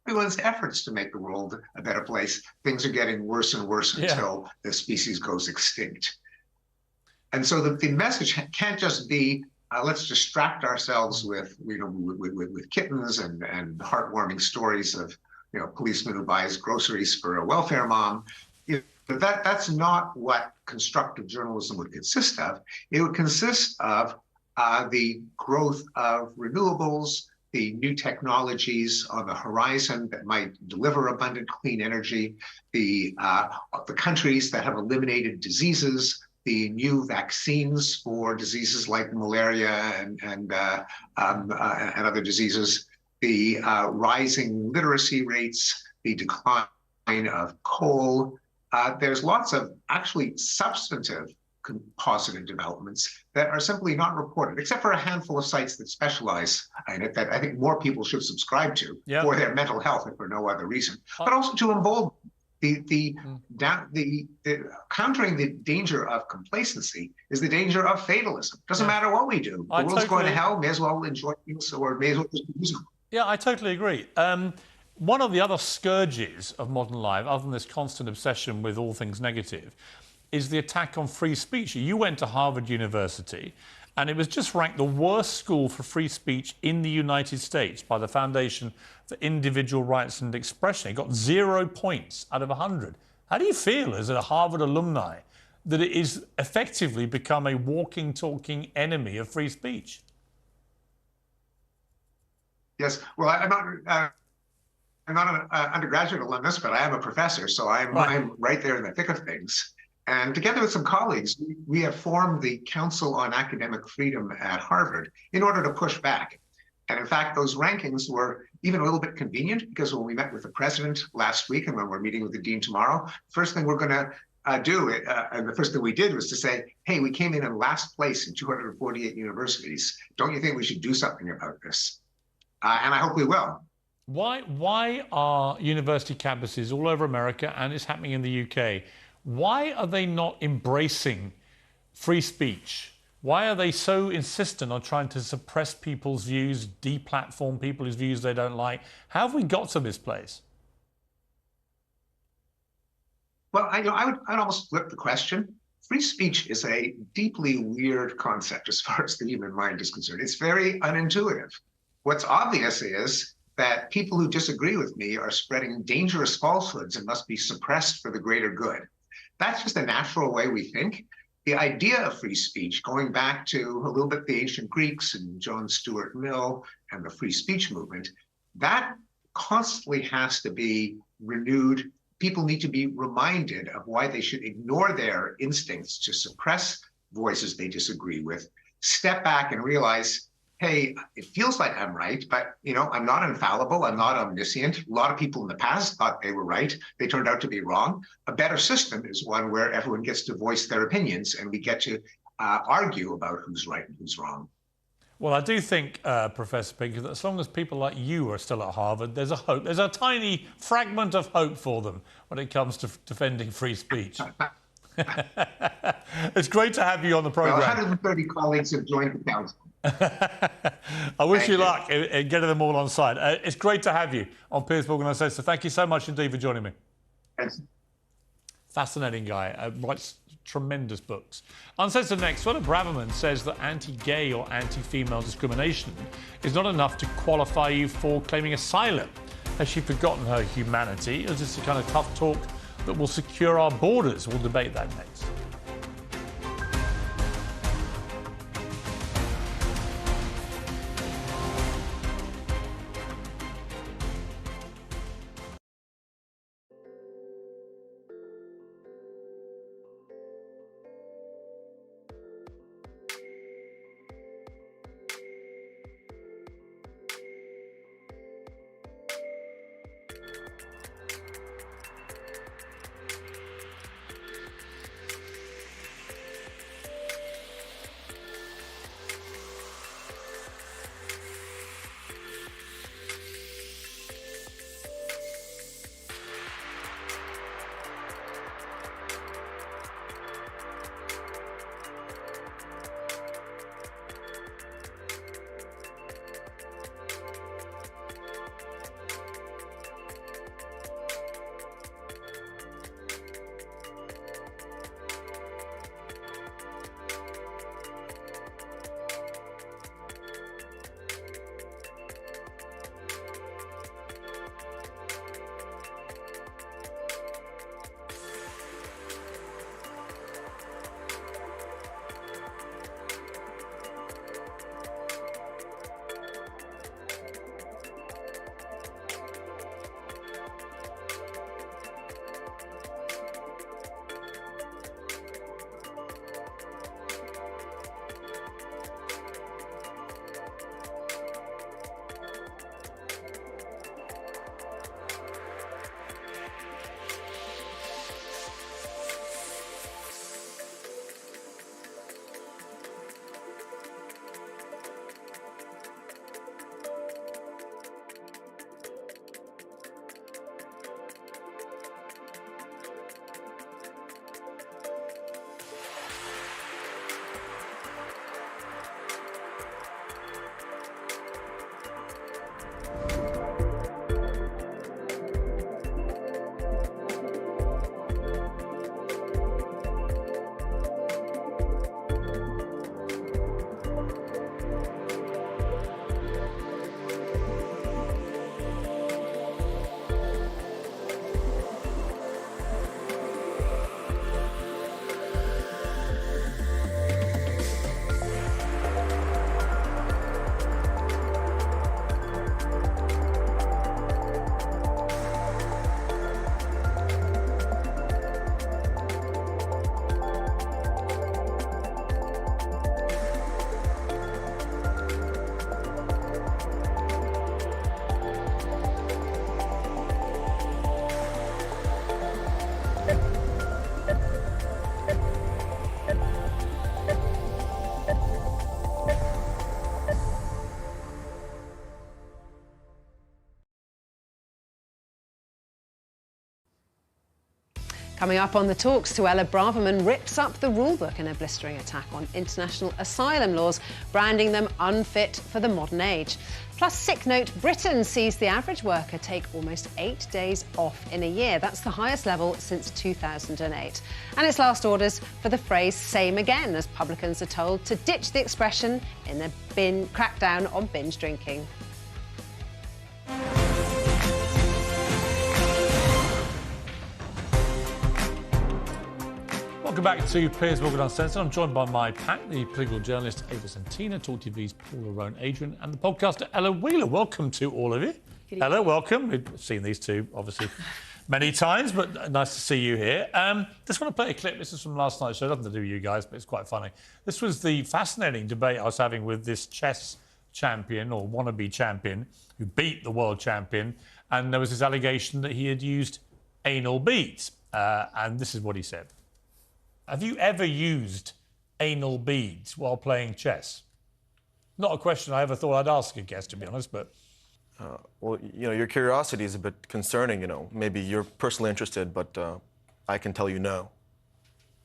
Speaker 21: everyone's efforts to make the world a better place. Things are getting worse and worse until the species goes extinct. And so the message can't just be, let's distract ourselves with kittens and heartwarming stories of a policeman who buys groceries for a welfare mom. That's not what constructive journalism would consist of. It would consist of the growth of renewables, the new technologies on the horizon that might deliver abundant clean energy, the countries that have eliminated diseases, the new vaccines for diseases like malaria and other diseases, the rising literacy rates, the decline of coal. There's lots of actually substantive positive developments that are simply not reported, except for a handful of sites that specialize in it that I think more people should subscribe to for their mental health, if for no other reason, but also to embolden. The countering the danger of complacency is the danger of fatalism. Doesn't matter what we do. The world's going to hell. May as well enjoy things, or may as well just be miserable.
Speaker 2: Yeah, I totally agree. One of the other scourges of modern life, other than this constant obsession with all things negative, is the attack on free speech. You went to Harvard University, and it was just ranked the worst school for free speech in the United States by the Foundation for Individual Rights and Expression. It got 0 points out of 100. How do you feel as a Harvard alumni that it is effectively become a walking, talking enemy of free speech?
Speaker 21: Yes, well, I'm not an undergraduate alumnus, but I am a professor, so I'm right there in the thick of things. And together with some colleagues, we have formed the Council on Academic Freedom at Harvard in order to push back. And in fact, those rankings were even a little bit convenient, because when we met with the president last week and when we're meeting with the dean tomorrow, the first thing we're going to do, and the first thing we did was to say, hey, we came in last place in 248 universities. Don't you think we should do something about this? And I hope we will.
Speaker 2: Why are university campuses all over America, and it's happening in the UK, why are they not embracing free speech Why are they so insistent on trying to suppress people's views, deplatform people whose views they don't like? How have we got to this place?
Speaker 21: Well, I'd almost flip the question. Free speech is a deeply weird concept as far as the human mind is concerned. It's very unintuitive. What's obvious is that people who disagree with me are spreading dangerous falsehoods and must be suppressed for the greater good. That's just a natural way we think. The idea of free speech, going back to a little bit the ancient Greeks and John Stuart Mill and the free speech movement, that constantly has to be renewed. People need to be reminded of why they should ignore their instincts to suppress voices they disagree with, step back and realize, hey, it feels like I'm right, but I'm not infallible, I'm not omniscient. A lot of people in the past thought they were right. They turned out to be wrong. A better system is one where everyone gets to voice their opinions and we get to argue about who's right and who's wrong.
Speaker 2: Well, I do think, Professor Pinker, that as long as people like you are still at Harvard, there's a hope. There's a tiny fragment of hope for them when it comes to defending free speech. It's great to have you on the programme.
Speaker 21: Well, 130 colleagues have joined the council.
Speaker 2: I wish you luck in getting them all on side. It's great to have you on Piers Morgan Uncensored. So thank you so much indeed for joining me.
Speaker 21: Thanks.
Speaker 2: Fascinating guy. Writes tremendous books. Uncensored next. Sweta Braverman says that anti-gay or anti-female discrimination is not enough to qualify you for claiming asylum. Has she forgotten her humanity? Is this the kind of tough talk that will secure our borders? We'll debate that next.
Speaker 3: Coming up on the talks, Suella Braverman rips up the rulebook in a blistering attack on international asylum laws, branding them unfit for the modern age. Plus, sick note, Britain sees the average worker take almost 8 days off in a year. That's the highest level since 2008. And it's last orders for the phrase same again, as publicans are told to ditch the expression in the crackdown on binge drinking.
Speaker 2: Welcome back to Piers Morgan Uncensored. I'm joined by my pack, the political journalist Ava Santina, TalkTV's Paula Rowan Adrian, and the podcaster Ella Wheeler. Welcome to all of you. Ella, welcome. We've seen these two, obviously, many times, but nice to see you here. Just want to play a clip. This is from last night's show. Nothing to do with you guys, but it's quite funny. This was the fascinating debate I was having with this chess champion, or wannabe champion, who beat the world champion, and there was this allegation that he had used anal beads. And this is what he said. Have you ever used anal beads while playing chess? Not a question I ever thought I'd ask a guest, to be honest, but...
Speaker 22: Well, your curiosity is a bit concerning, Maybe you're personally interested, but I can tell you no.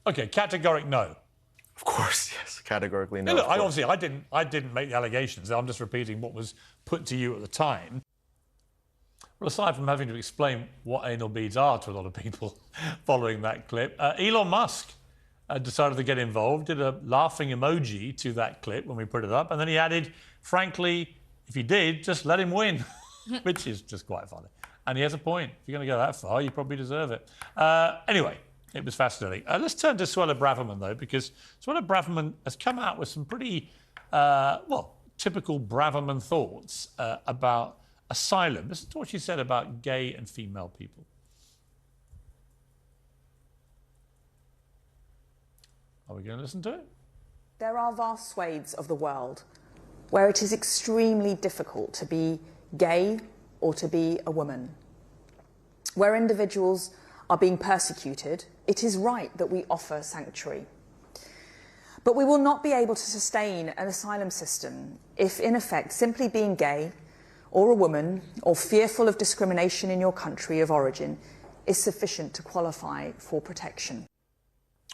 Speaker 2: OK, categoric no.
Speaker 22: Of course, yes, categorically no.
Speaker 2: Look, I didn't make the allegations. I'm just repeating what was put to you at the time. Well, aside from having to explain what anal beads are to a lot of people following that clip, Elon Musk decided to get involved, did a laughing emoji to that clip when we put it up, and then he added, frankly, if he did, just let him win, which is just quite funny. And he has a point. If you're going to go that far, you probably deserve it. Anyway, it was fascinating. Let's turn to Suella Braverman, though, because Suella Braverman has come out with some pretty, typical Braverman thoughts about asylum. Listen to what she said about gay and female people. Are we going to listen to it?
Speaker 23: There are vast swathes of the world where it is extremely difficult to be gay or to be a woman. Where individuals are being persecuted, it is right that we offer sanctuary. But we will not be able to sustain an asylum system if, in effect, simply being gay or a woman or fearful of discrimination in your country of origin is sufficient to qualify for protection.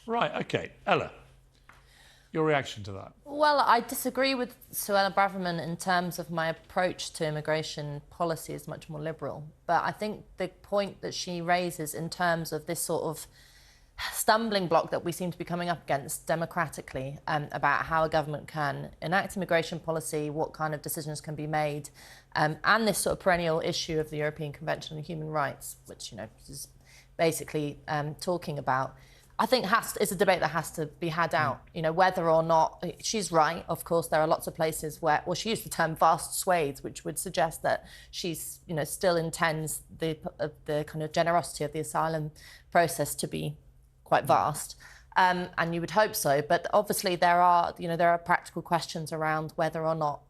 Speaker 2: Right, OK. Ella, your reaction to that?
Speaker 24: Well, I disagree with Suella Braverman in terms of my approach to immigration policy is much more liberal. But I think the point that she raises in terms of this sort of stumbling block that we seem to be coming up against democratically about how a government can enact immigration policy, what kind of decisions can be made, and this sort of perennial issue of the European Convention on Human Rights, which, is basically talking about, I think is a debate that has to be had out, whether or not she's right. Of course, there are lots of places where, well, she used the term vast swathes, which would suggest that she's, still intends the kind of generosity of the asylum process to be quite vast. And you would hope so. But obviously there are practical questions around whether or not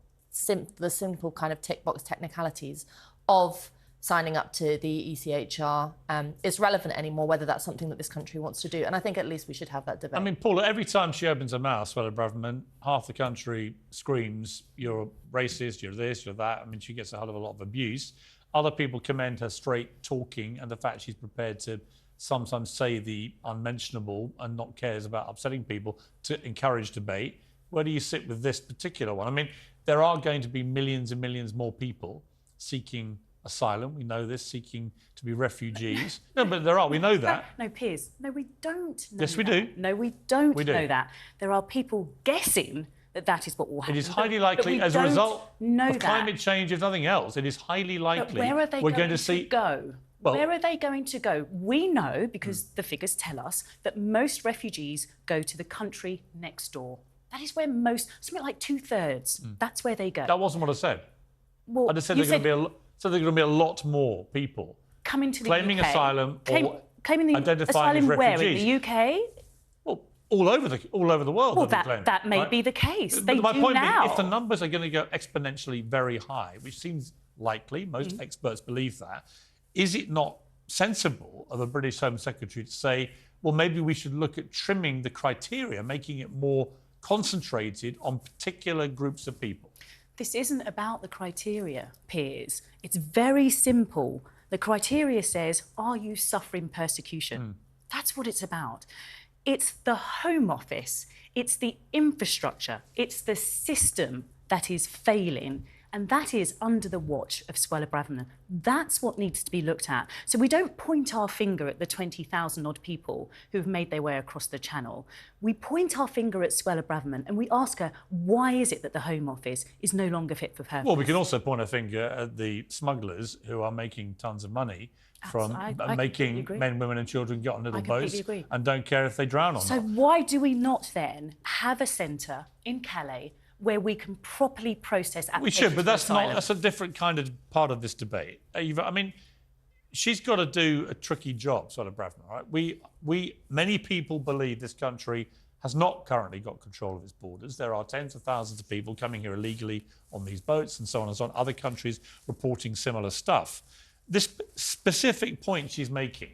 Speaker 24: the simple kind of tick box technicalities of signing up to the ECHR is relevant anymore, whether that's something that this country wants to do. And I think at least we should have that debate. I
Speaker 2: mean, Paula, every time she opens her mouth, Suella Braverman, half the country screams, you're racist, you're this, you're that. I mean, she gets a hell of a lot of abuse. Other people commend her straight talking and the fact she's prepared to sometimes say the unmentionable and not cares about upsetting people to encourage debate. Where do you sit with this particular one? I mean, there are going to be millions and millions more people seeking asylum. We know this, seeking to be refugees. No, but there are. We know that.
Speaker 25: No, Piers. No, we don't know
Speaker 2: Yes, we do.
Speaker 25: No, we don't
Speaker 2: We do.
Speaker 25: know that. There are people guessing that is what will happen.
Speaker 2: It is highly likely, as a result of climate change, if nothing else, it is highly likely
Speaker 25: but where are they
Speaker 2: we're
Speaker 25: going
Speaker 2: to see...
Speaker 25: go?
Speaker 2: Well,
Speaker 25: where are they going to go? We know, because the figures tell us, that most refugees go to the country next door. That is where something like 2/3, that's where they go.
Speaker 2: That wasn't what I said.
Speaker 25: Well,
Speaker 2: I just said there are going to be a lot more people
Speaker 25: coming to the
Speaker 2: claiming
Speaker 25: UK,
Speaker 2: asylum or
Speaker 25: claiming the
Speaker 2: identifying
Speaker 25: asylum
Speaker 2: as
Speaker 25: where,
Speaker 2: refugees.
Speaker 25: in the UK?
Speaker 2: Well, all over the world.
Speaker 25: Well,
Speaker 2: they'll be claiming,
Speaker 25: that may
Speaker 2: right?
Speaker 25: be the case.
Speaker 2: But my point
Speaker 25: now.
Speaker 2: being, if the numbers are going to go exponentially very high, which seems likely, most experts believe that, is it not sensible of a British Home Secretary to say, well, maybe we should look at trimming the criteria, making it more concentrated on particular groups of people?
Speaker 25: This isn't about the criteria, Piers. It's very simple. The criteria says, are you suffering persecution? That's what it's about. It's the Home Office, it's the infrastructure, it's the system that is failing, and that is under the watch of Suella Braverman. That's what needs to be looked at. So we don't point our finger at the 20,000 odd people who've made their way across the channel. We point our finger at Suella Braverman and we ask her, why is it that the Home Office is no longer fit for purpose?
Speaker 2: Well, we can also point a finger at the smugglers who are making tons of money from making men, women and children get on little boats and don't care if they drown or not.
Speaker 25: So why do we not then have a centre in Calais where we can properly process applications?
Speaker 2: We should, but that's
Speaker 25: asylum?
Speaker 2: that's a different kind of part of this debate. I mean, she's got to do a tricky job, Suella Braverman, right? Many people believe this country has not currently got control of its borders. There are tens of thousands of people coming here illegally on these boats and so on and so on. Other countries reporting similar stuff. This specific point she's making,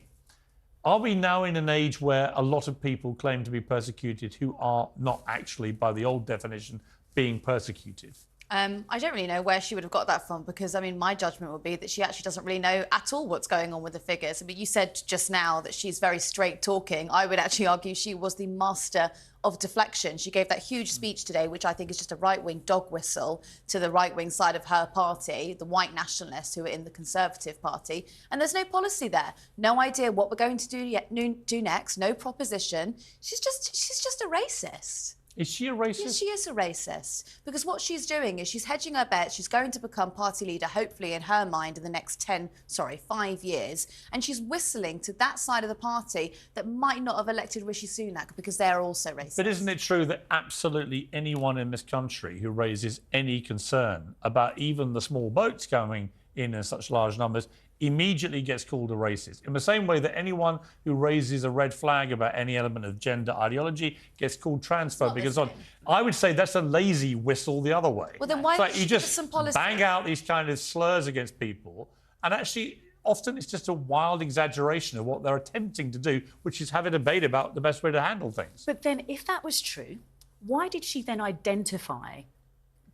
Speaker 2: are we now in an age where a lot of people claim to be persecuted who are not actually, by the old definition, being persecuted?
Speaker 4: I don't really know where she would have got that from, because, I mean, my judgment would be that she actually doesn't really know at all what's going on with the figures. I mean, you said just now that she's very straight talking. I would actually argue she was the master of deflection. She gave that huge speech today, which I think is just a right-wing dog whistle to the right-wing side of her party, the white nationalists who are in the Conservative Party. And there's no policy there. No idea what we're going to do next. No proposition. She's just a racist.
Speaker 2: Is she a racist?
Speaker 4: Yes, she is a racist. Because what she's doing is she's hedging her bet. She's going to become party leader, hopefully, in her mind, in the next 5 years. And she's whistling to that side of the party that might not have elected Rishi Sunak because they're also racist.
Speaker 2: But isn't it true that absolutely anyone in this country who raises any concern about even the small boats coming in such large numbers immediately gets called a racist? In the same way that anyone who raises a red flag about any element of gender ideology gets called transphobic and so on. I would say that's a lazy whistle the other way.
Speaker 4: Well, then why
Speaker 2: don't you just
Speaker 4: some policy?
Speaker 2: bang out these kind of slurs against people, and actually often it's just a wild exaggeration of what they're attempting to do, which is have a debate about the best way to handle things.
Speaker 25: But then, if that was true, why did she then identify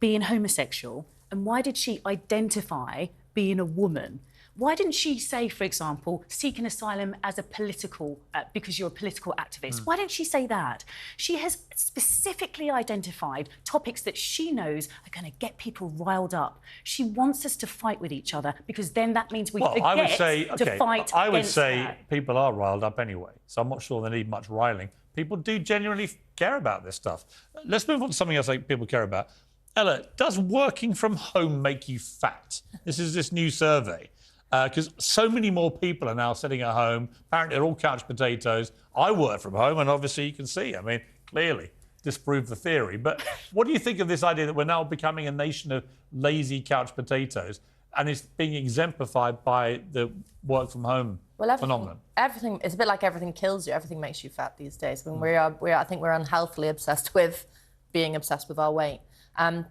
Speaker 25: being homosexual, and why did she identify being a woman? Why didn't she say, for example, seeking asylum as a political, because you're a political activist? Why didn't she say that? She has specifically identified topics that she knows are going to get people riled up. She wants us to fight with each other, because then that means we forget
Speaker 2: I would say,
Speaker 25: to fight
Speaker 2: I would
Speaker 25: against
Speaker 2: say
Speaker 25: her.
Speaker 2: people are riled up anyway, so I'm not sure they need much riling. People do genuinely care about this stuff. Let's move on to something else I think people care about. Ella, does working from home make you fat? This is this new survey. Because so many more people are now sitting at home. Apparently, they're all couch potatoes. I work from home, and obviously you can see, I mean, clearly disprove the theory. But what do you think of this idea that we're now becoming a nation of lazy couch potatoes, and it's being exemplified by the work from home phenomenon?
Speaker 24: Everything, it's a bit like everything kills you. Everything makes you fat these days. I mean, I think we're unhealthily obsessed with being obsessed with our weight.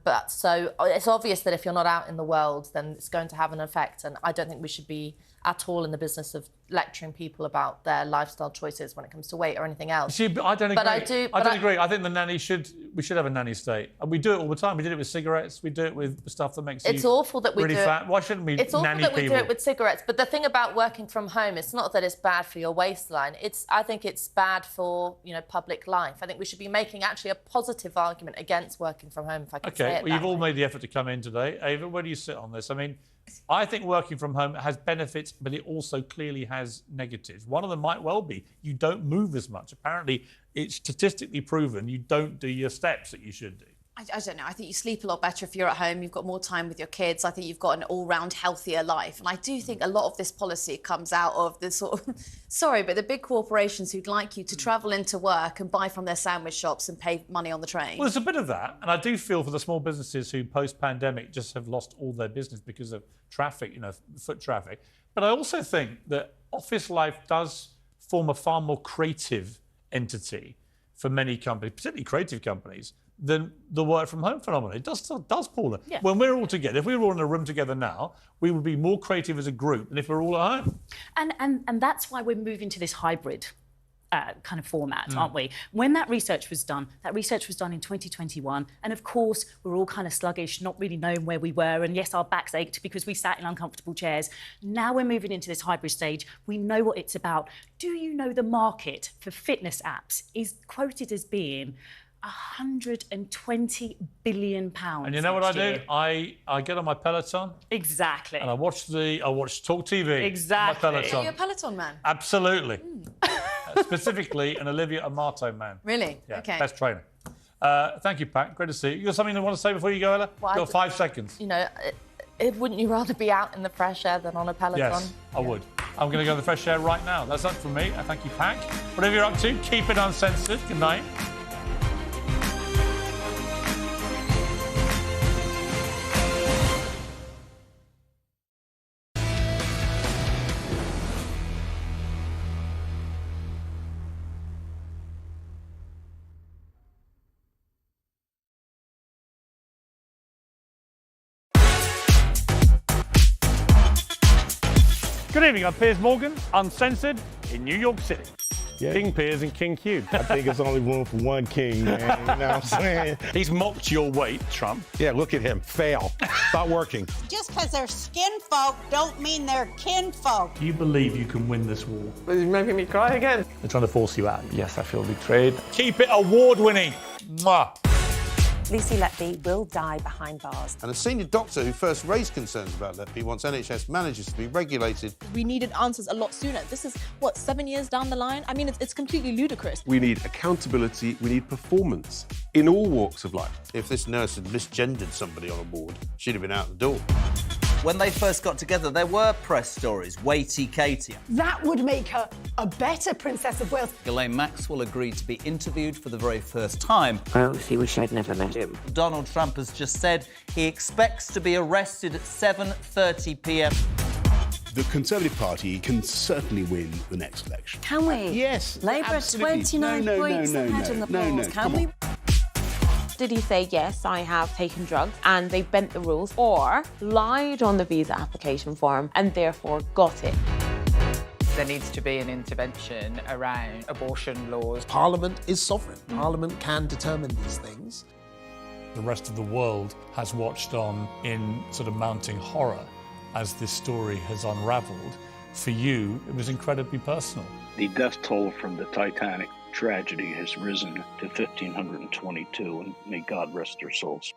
Speaker 24: But so it's obvious that if you're not out in the world, then it's going to have an effect. And I don't think we should be at all in the business of lecturing people about their lifestyle choices when it comes to weight or anything else.
Speaker 2: See, but I don't agree.
Speaker 24: But
Speaker 2: I don't agree. I think the nanny we should have a nanny state. And we do it all the time. We did it with cigarettes. We do it with stuff that makes
Speaker 24: it's
Speaker 2: you
Speaker 24: awful that we
Speaker 2: really
Speaker 24: do
Speaker 2: fat. Why shouldn't we
Speaker 24: It's awful
Speaker 2: nanny
Speaker 24: that we
Speaker 2: people?
Speaker 24: do it with cigarettes. But the thing about working from home, it's not that it's bad for your waistline. I think it's bad for, public life. I think we should be making actually a positive argument against working from home, if I can say it.
Speaker 2: Well, you've all made the effort to come in today. Ava, where do you sit on this? I mean, I think working from home has benefits, but it also clearly has negatives. One of them might well be you don't move as much. Apparently, it's statistically proven you don't do your steps that you should do.
Speaker 4: I don't know. I think you sleep a lot better if you're at home. You've got more time with your kids. I think you've got an all-round healthier life. And I do think a lot of this policy comes out of the sort of, sorry, but the big corporations who'd like you to travel into work and buy from their sandwich shops and pay money on the train.
Speaker 2: Well, there's a bit of that. And I do feel for the small businesses who post-pandemic just have lost all their business because of traffic, foot traffic. But I also think that office life does form a far more creative entity for many companies, particularly creative companies, than the work from home phenomenon. It does, Paula.
Speaker 25: Yeah.
Speaker 2: When we're all together, if we were all in a room together now, we would be more creative as a group than if we're all at home.
Speaker 25: And that's why we're moving to this hybrid kind of format, aren't we? When that research was done in 2021, and of course we're all kind of sluggish, not really knowing where we were, and yes, our backs ached because we sat in uncomfortable chairs. Now we're moving into this hybrid stage. We know what it's about. Do you know the market for fitness apps is quoted as being £120 billion.
Speaker 2: And you know what I do? I get on my Peloton.
Speaker 25: Exactly.
Speaker 2: And I watch TalkTV.
Speaker 25: Exactly.
Speaker 2: On my Peloton.
Speaker 4: Are you a Peloton man?
Speaker 2: Absolutely. Specifically, an Olivia Amato man.
Speaker 4: Really?
Speaker 2: Yeah,
Speaker 4: Okay.
Speaker 2: best trainer. Thank you, Pat. Great to see you. You got something you want to say before you go, Ella?
Speaker 24: Well,
Speaker 2: You've got 5 seconds.
Speaker 24: You know, wouldn't you rather be out in the fresh air than on a Peloton?
Speaker 2: Yes, I would. I'm going to go in the fresh air right now. That's it from me. Thank you, Pat. Whatever you're up to, keep it uncensored. Good night. Good evening, I'm Piers Morgan, Uncensored, in New York City.
Speaker 5: Yeah.
Speaker 2: King Piers and King Q.
Speaker 5: I think there's only room for one king, man. You know what I'm saying?
Speaker 2: He's mocked your weight, Trump.
Speaker 5: Yeah, look at him. Fail. Not working.
Speaker 8: Just because they're skin folk don't mean they're kin folk.
Speaker 2: Do you believe you can win this war?
Speaker 6: He's making me cry again.
Speaker 2: They're trying to force you out.
Speaker 5: Yes, I feel betrayed.
Speaker 2: Keep it award-winning. Mwah.
Speaker 9: Lucy Letby will die behind bars.
Speaker 10: And a senior doctor who first raised concerns about Letby wants NHS managers to be regulated.
Speaker 12: We needed answers a lot sooner. This is, 7 years down the line? I mean, it's completely ludicrous.
Speaker 14: We need accountability, we need performance in all walks of life.
Speaker 10: If this nurse had misgendered somebody on a ward, she'd have been out the door.
Speaker 13: When they first got together, there were press stories, Waity Katie.
Speaker 15: That would make her a better Princess of Wales.
Speaker 13: Ghislaine Maxwell agreed to be interviewed for the very first time.
Speaker 26: I honestly wish I'd never met him.
Speaker 13: Donald Trump has just said he expects to be arrested at 7:30 p.m.
Speaker 27: The Conservative Party can certainly win the next election.
Speaker 7: Can we?
Speaker 27: Yes.
Speaker 7: Labour are 29 points ahead in the polls. Can we?
Speaker 11: Did he say, yes, I have taken drugs and they bent the rules, or lied on the visa application form and therefore got it?
Speaker 16: There needs to be an intervention around abortion laws.
Speaker 28: Parliament is sovereign. Parliament can determine these things.
Speaker 2: The rest of the world has watched on in sort of mounting horror as this story has unravelled. For you, it was incredibly personal.
Speaker 18: The death toll from the Titanic tragedy has risen to 1,522, and may God rest their souls.